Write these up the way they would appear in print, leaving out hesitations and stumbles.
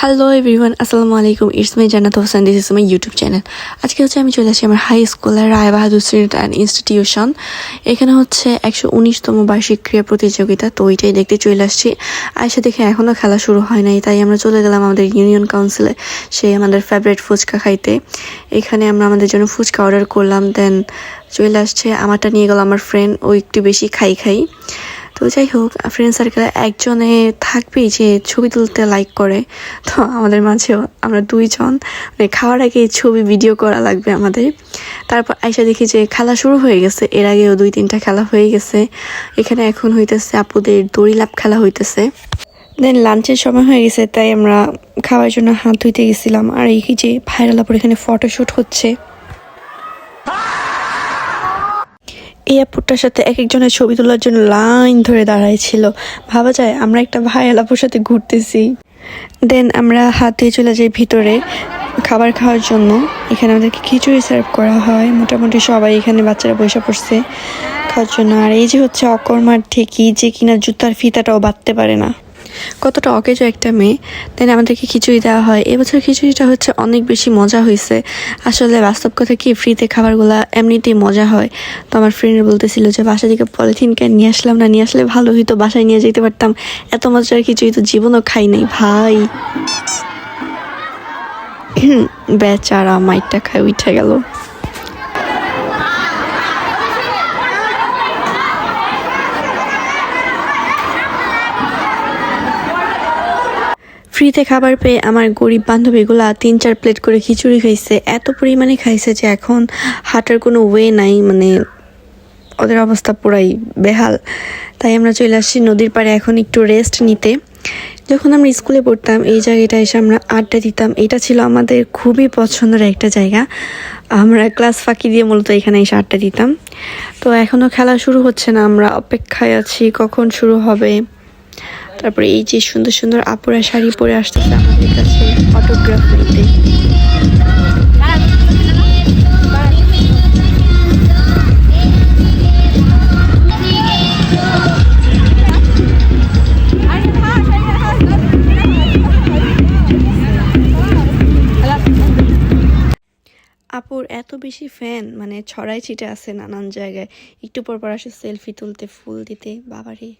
Hello everyone, আসসালামু আলাইকুম। It's my জান্নাত Hossain, this is my YouTube channel. আজকে আমি চলে আসি আমার হাই স্কুলের রায় বাহাদুর স্টুডেন্ট অ্যান্ড ইনস্টিটিউশন। এখানে 119তম বার্ষিক ক্রীড়া প্রতিযোগিতা, তো ওইটাই দেখতে চলে আসছি। আয়সা দেখে এখনও খেলা শুরু হয় নাই, তাই আমরা চলে গেলাম আমাদের ইউনিয়ন কাউন্সিলে, সেই আমাদের ফেভারিট ফুচকা খাইতে। এখানে আমরা আমাদের জন্য ফুচকা অর্ডার করলাম, দেন চলে আসছে। আমারটা নিয়ে গেল আমার ফ্রেন্ড, ও একটু বেশি খাই। তো যাই হোক, ফ্রেন্ড সার্কেলে একজনে থাকবেই যে ছবি তুলতে লাইক করে, তো আমাদের মাঝেও আমরা দুইজন মানে খাওয়ার আগে ছবি ভিডিও করা লাগবে আমাদের। তারপর আইসা দেখি যে খেলা শুরু হয়ে গেছে, এর আগেও 2-3টা খেলা হয়ে গেছে। এখানে এখন হইতেছে আপুদের দড়ি লাফ খেলা হইতেছে। দেন লাঞ্চের সময় হয়ে গেছে, তাই আমরা খাওয়ার জন্য হাত ধুইতে গেছিলাম। আর এই যে ভাইরাল আপুর এখানে ফটোশ্যুট হচ্ছে। এই আপুটার সাথে এক একজনের ছবি তোলার জন্য লাইন ধরে দাঁড়াই ছিল। ভাবা যায় আমরা একটা ভাইরাল আপুর সাথে ঘুরতেছি। দেন আমরা হাত দিয়ে চলে যাই ভিতরে খাবার খাওয়ার জন্য। এখানে আমাদেরকে খিচুড়ি সার্ভ করা হয়। মোটামুটি সবাই এখানে বাচ্চারা বসে পড়ছে খাওয়ার জন্য। আর এই যে হচ্ছে অকর্মার ঠেকি, যে কিনা জুতার ফিতাটাও বাঁধতে পারে না, কতটা অকেজো একটা মেয়ে। দেন আমাদেরকে খিচুড়ি দেওয়া হয়। এবছর খিচুড়িটা হচ্ছে অনেক বেশি মজা হয়েছে। আসলে বাস্তব কথা কি, ফ্রিতে খাবারগুলা এমনিতেই মজা হয়। তো আমার ফ্রেন্ড বলতেছিল যে বাসা থেকে পলিথিন ক্যান নিয়ে আসলাম না, নিয়ে আসলে ভালো হইতো, বাসায় নিয়ে যেতে পারতাম। এত মজার খিচুড়ি তো জীবনও খাই নাই ভাই। বেচারা মাইটটা খায় উঠে গেল। ফ্রিতে খাবার পেয়ে আমার গরিব বান্ধবীগুলা 3-4 প্লেট করে খিচুড়ি খাইছে। এত পরিমাণে খাইছে যে এখন হাঁটার কোনো ওয়ে নাই, মানে ওদের অবস্থা পুরাই বেহাল। তাই আমরা চলে আসছি নদীর পাড়ে এখন একটু রেস্ট নিতে। যখন আমরা স্কুলে পড়তাম, এই জায়গাটা এসে আমরা আড্ডা দিতাম। এটা ছিল আমাদের খুবই পছন্দের একটা জায়গা। আমরা ক্লাস ফাঁকি দিয়ে মূলত এখানে এসে আড্ডা দিতাম। তো এখনও খেলা শুরু হচ্ছে না, আমরা অপেক্ষায় আছি কখন শুরু হবে। তারপরে এই যে সুন্দর সুন্দর আপুরা শাড়ি পরে আসতেছে আমাদের কাছে অটোগ্রাফ নিতে। আপুর এত বেশি ফ্যান, মানে ছড়াই ছিটে আছে নানান জায়গায়। একটু পর পর আসে সেলফি তুলতে, ফুল দিতে, বাবারে।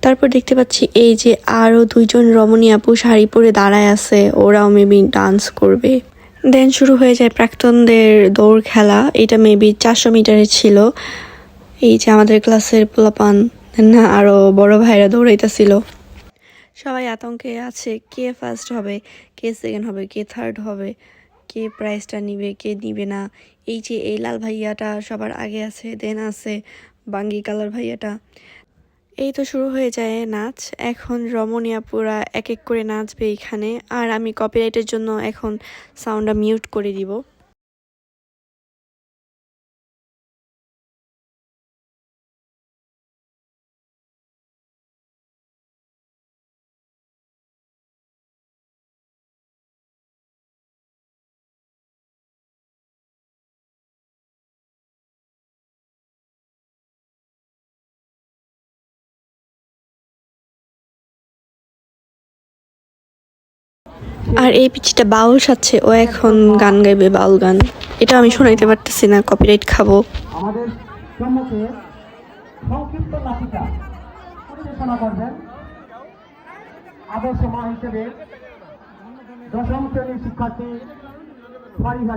তারপর দেখতে পাচ্ছি এই যে আরো 2জন রমণী আপু শাড়ি পরে দাঁড়ায় আছে, ওরাও মেবি ডান্স করবে। দেন শুরু হয়ে যায় প্রাক্তনদের দৌড় খেলা। এটা মেবি 400 মিটারের ছিল। এই যে আমাদের ক্লাসের পোলাপান না আরো বড় ভাইরা দৌড়াইতেছিল। সবাই আতঙ্কে আছে, কে ফার্স্ট হবে, কে সেকেন্ড হবে, কে থার্ড হবে, কে প্রাইজটা নিবে, কে নিবে না। এই যে এই লাল ভাইয়াটা সবার আগে আছে, দেন আছে বাঙ্গি কালার ভাইয়াটা। এই তো শুরু হয়ে যায় নাচ। এখন রমণীয়া পুরা এক এক করে নাচবে এখানে। আর আমি কপিরাইটের জন্য এখন সাউন্ডটা মিউট করে দিব। আর এই পিচিটা বাউল সাচ্ছে, ও এখন গান গাইবে, বাউল গান। এটা আমি শোনাইতে পারতেছি না, কপিরাইট খাবো। আমাদের সম্মুখে সংক্ষিপ্ত নাটিকা পরিবেশনা করবেন আদর্শ মা হিসেবে 10ম শ্রেণীর শিক্ষার্থী ফারিহা।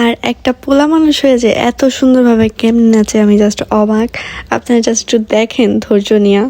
আর একটা পোলা মানুষ হয়ে যে এত সুন্দরভাবে কেমন নাচে, আমি জাস্ট অবাক। আপনারা জাস্ট একটু দেখেন ধৈর্য নিয়া।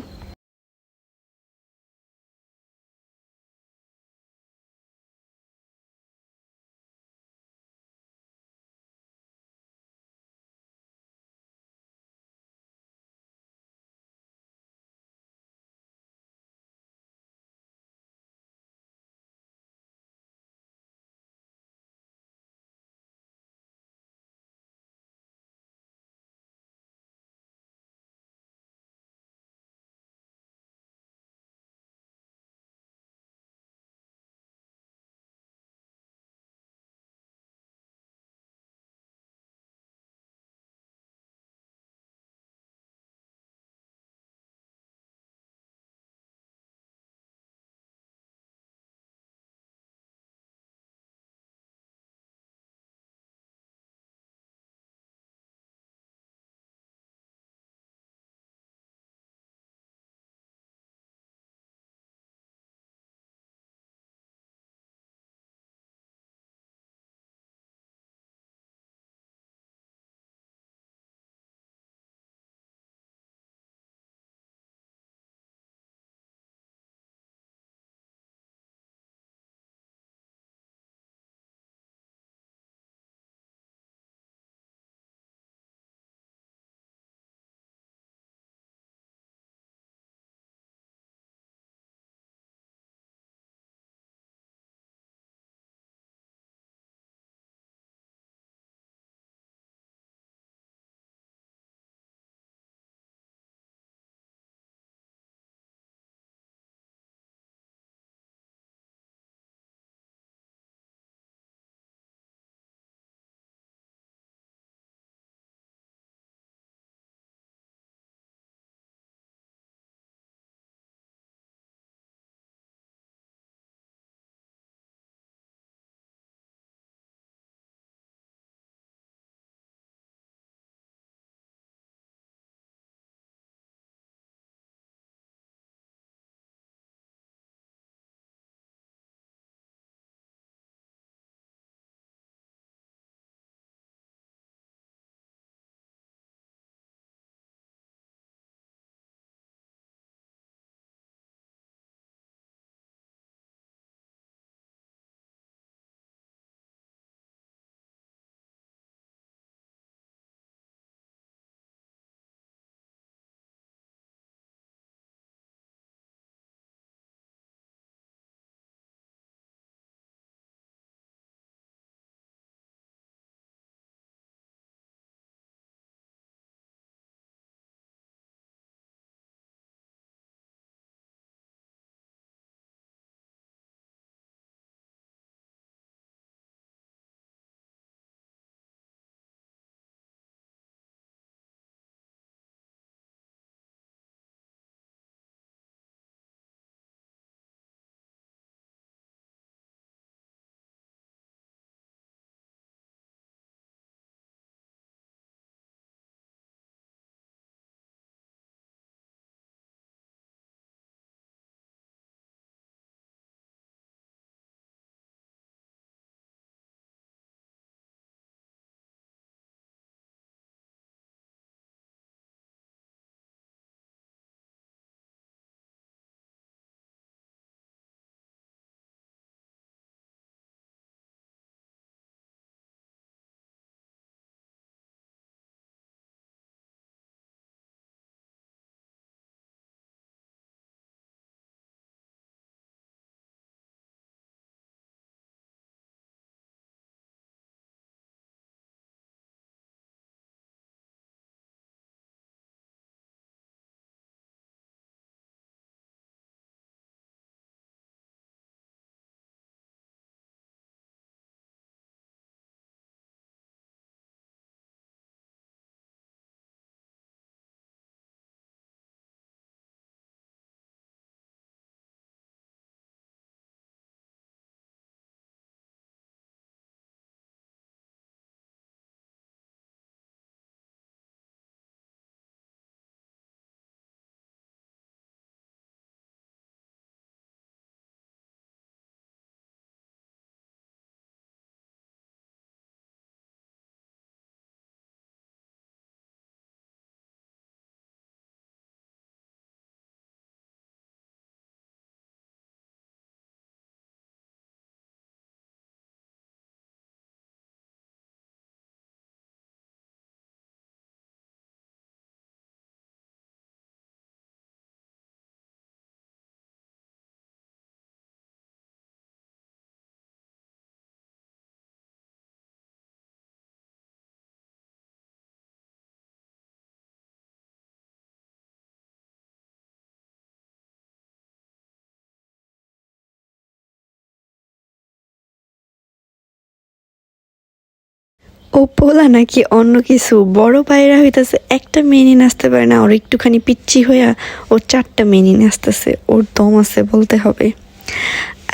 ও পোলা নাকি অন্য কিছু, বড় পায়রা হইতাছে একটা মেয়ে নাচতে পারে না, ওর একটুখানি পিচ্ছি হইয়া ও 4টা মেয়ে নাচতেছে, ওর দম আছে বলতে হবে।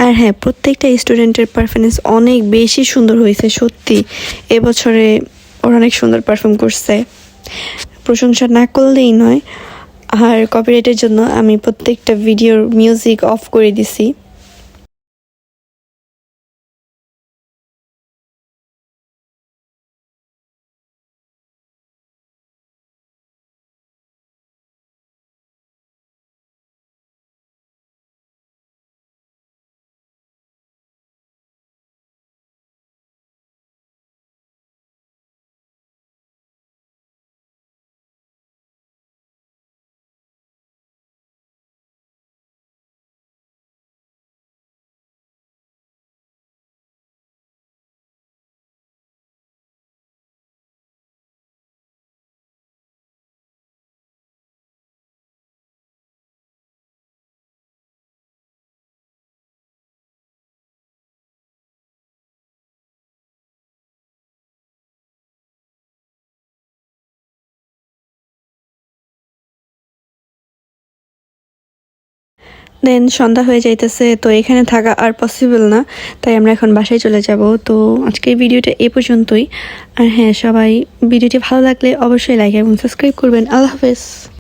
আর হ্যাঁ, প্রত্যেকটা স্টুডেন্টের পারফরমেন্স অনেক বেশি সুন্দর হয়েছে সত্যি। এবছরে ওরা অনেক সুন্দর পারফর্ম করছে, প্রশংসা না করলেই নয়। আর কপিরাইটের জন্য আমি প্রত্যেকটা ভিডিওর মিউজিক অফ করে দিছি। দেন সন্ধ্যা হয়ে যাইতেছে, তো এখানে থাকা আর পসিবল না, তাই আমরা এখন বাসায় চলে যাব। তো আজকের ভিডিওটা এ পর্যন্তই। আর হ্যাঁ, সবাই ভিডিওটি ভালো লাগলে অবশ্যই লাইক এবং সাবস্ক্রাইব করবেন। আল্লাহ হাফেজ।